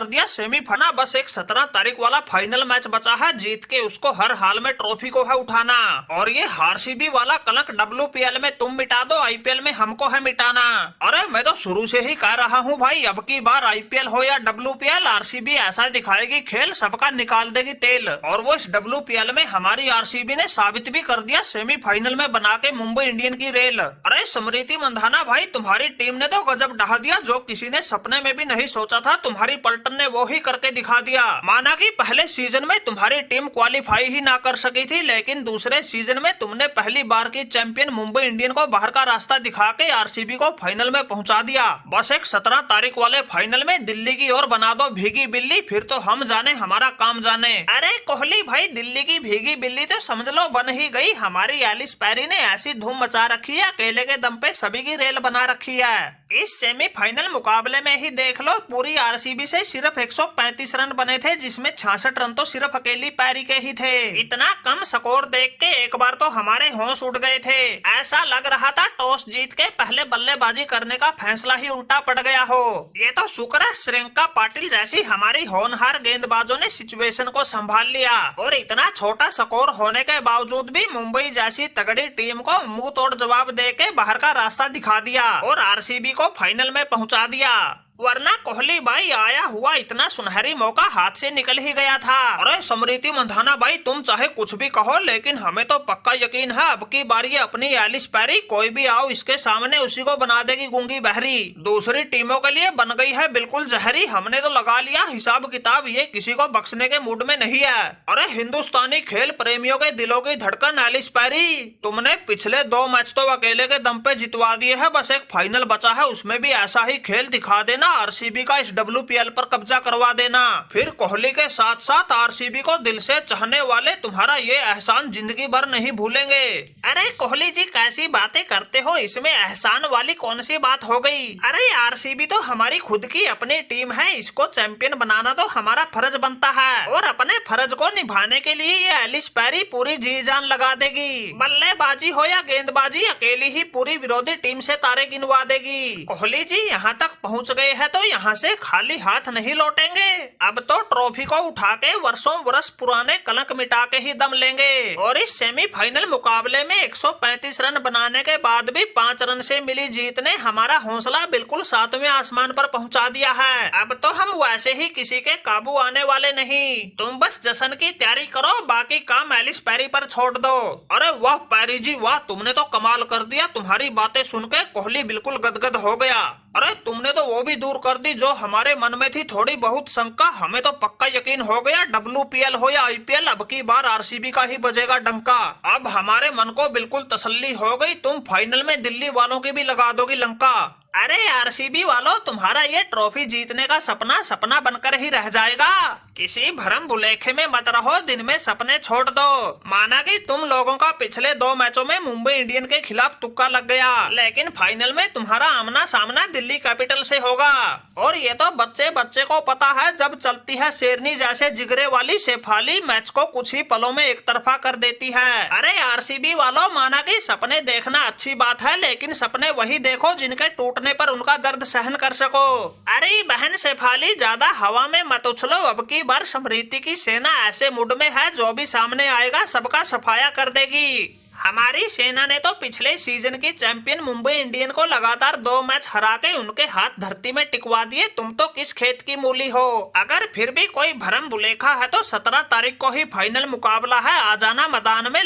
कर दिया सेमीफाइनल। बस एक 17 तारीख वाला फाइनल मैच बचा है, जीत के उसको हर हाल में ट्रॉफी को है उठाना। और ये आरसीबी वाला कलंक WPL में तुम मिटा दो, IPL में हमको है मिटाना। अरे मैं तो शुरू से ही कह रहा हूँ भाई, अब की बार IPL हो या WPL, आरसीबी ऐसा दिखाएगी खेल, सबका निकाल देगी तेल। और वो इस WPL में हमारी आरसीबी ने साबित भी कर दिया, सेमीफाइनल में बना के मुंबई इंडियन की रेल। अरे स्मृति मंधाना भाई, तुम्हारी टीम ने तो गजब ढहा दिया, जो किसी ने सपने में भी नहीं सोचा था तुम्हारी पलटन ने वो ही करके दिखा दिया। माना कि पहले सीजन में तुम्हारी टीम क्वालिफाई ही ना कर सकी थी, लेकिन दूसरे सीजन में तुमने पहली बार की चैंपियन मुंबई इंडियन को बाहर का रास्ता दिखा के आरसीबी को फाइनल में पहुंचा दिया। बस एक 17 तारीख वाले फाइनल में दिल्ली की ओर बना दो भीगी बिल्ली, फिर तो हम जाने हमारा काम जाने। अरे कोहली भाई, दिल्ली की भीगी बिल्ली तो समझ लो बन ही गई। हमारी एलिस पैरी ने ऐसी धूम मचा रखी है, अकेले के दम पे सभी की रेल बना रखी है। इस सेमीफाइनल मुकाबले में ही देख लो, पूरी आरसीबी से सिर्फ 135 रन बने थे, जिसमें 66 रन तो सिर्फ अकेली पैरी के ही थे। इतना कम स्कोर देख के एक बार तो हमारे होश उड़ गए थे। ऐसा लग रहा था टॉस जीत के पहले बल्लेबाजी करने का फैसला ही उल्टा पड़ गया हो। ये तो शुक्र है श्रीलंका पाटिल जैसी हमारी होनहार गेंदबाजों ने सिचुएशन को संभाल लिया, और इतना छोटा स्कोर होने के बावजूद भी मुंबई जैसी तगड़ी टीम को मुंह तोड़ जवाब दे के बाहर का रास्ता दिखा दिया और आरसीबी को फाइनल में पहुंचा दिया। वरना कोहली भाई, आया हुआ इतना सुनहरी मौका हाथ से निकल ही गया था। अरे स्मृति मंधाना भाई, तुम चाहे कुछ भी कहो, लेकिन हमें तो पक्का यकीन है अब की बार ये अपनी एलिस पैरी कोई भी आओ इसके सामने उसी को बना देगी गूंगी बहरी। दूसरी टीमों के लिए बन गई है बिल्कुल जहरी। हमने तो लगा लिया हिसाब किताब, ये किसी को बख्शने के मूड में नहीं है। अरे हिंदुस्तानी खेल प्रेमियों के दिलों की धड़कन एलिस पैरी, तुमने पिछले 2 मैच तो अकेले के दम पे जितवा दिए है, बस एक फाइनल बचा है, उसमें भी ऐसा ही खेल दिखा देना, आरसीबी का इस WPL पर कब्जा करवा देना। फिर कोहली के साथ साथ आरसीबी को दिल से चाहने वाले तुम्हारा ये एहसान जिंदगी भर नहीं भूलेंगे। अरे कोहली जी, कैसी बातें करते हो, इसमें एहसान वाली कौन सी बात हो गई। अरे आरसीबी तो हमारी खुद की अपनी टीम है, इसको चैंपियन बनाना तो हमारा फर्ज बनता है, और अपने फर्ज को निभाने के लिए ये एलिस पैरी पूरी जी जान लगा देगी। बल्लेबाजी हो या गेंदबाजी, अकेली ही पूरी विरोधी टीम से तारे गिनवा देगी। कोहली जी यहाँ तक पहुँच गए हैं तो यहाँ से खाली हाथ नहीं लौटेंगे। अब तो ट्रॉफी को उठा के वर्षों वर्ष पुराने कलंक मिटा के ही दम लेंगे। और इस सेमीफाइनल मुकाबले में 135 रन बनाने के बाद भी 5 रन से मिली जीत ने हमारा हौसला बिल्कुल 7वें आसमान पर पहुंचा दिया है। अब तो हम वैसे ही किसी के काबू आने वाले नहीं। तुम बस जश्न की तैयारी करो, बाकी काम एलिस पैरी पर छोड़ दो। अरे वाह पैरी जी वाह, तुमने तो कमाल कर दिया। तुम्हारी बातें सुन के कोहली बिल्कुल गदगद हो गया। अरे तुमने तो वो भी दूर कर दी जो हमारे मन में थी थोड़ी बहुत शंका। हमें तो पक्का यकीन हो गया, WPL हो या IPL, अब की बार आरसीबी का ही बजेगा डंका। अब हमारे मन को बिल्कुल तसल्ली हो गई, तुम फाइनल में दिल्ली वालों की भी लगा दोगी लंका। अरे आरसीबी वालों, तुम्हारा ये ट्रॉफी जीतने का सपना सपना बनकर ही रह जाएगा। किसी भरम भुलेखे में मत रहो, दिन में सपने छोड़ दो। माना कि तुम लोगों का पिछले 2 मैचों में मुंबई इंडियन के खिलाफ तुक्का लग गया, लेकिन फाइनल में तुम्हारा आमना सामना दिल्ली कैपिटल से होगा। और ये तो बच्चे बच्चे को पता है, जब चलती है शेरनी जैसे जिगरे वाली शेफाली, मैच को कुछ ही पलों में एक तरफा कर देती है। अरे आरसीबी वालों, माना कि सपने देखना अच्छी बात है, लेकिन सपने वही देखो जिनके टूटने पर उनका दर्द सहन कर सको। अरे बहन शेफाली, ज्यादा हवा में मत उछलो। अब की बार स्मृति की सेना ऐसे मूड में है, जो भी सामने आएगा सबका सफाया कर देगी। हमारी सेना ने तो पिछले सीजन की चैंपियन मुंबई इंडियन को लगातार 2 मैच हरा के उनके हाथ धरती में टिकवा दिए। तुम तो किस खेत की मूली हो। अगर फिर भी कोई भरम भुलेखा है तो 17 तारीख को ही फाइनल मुकाबला है, आ जाना मैदान में।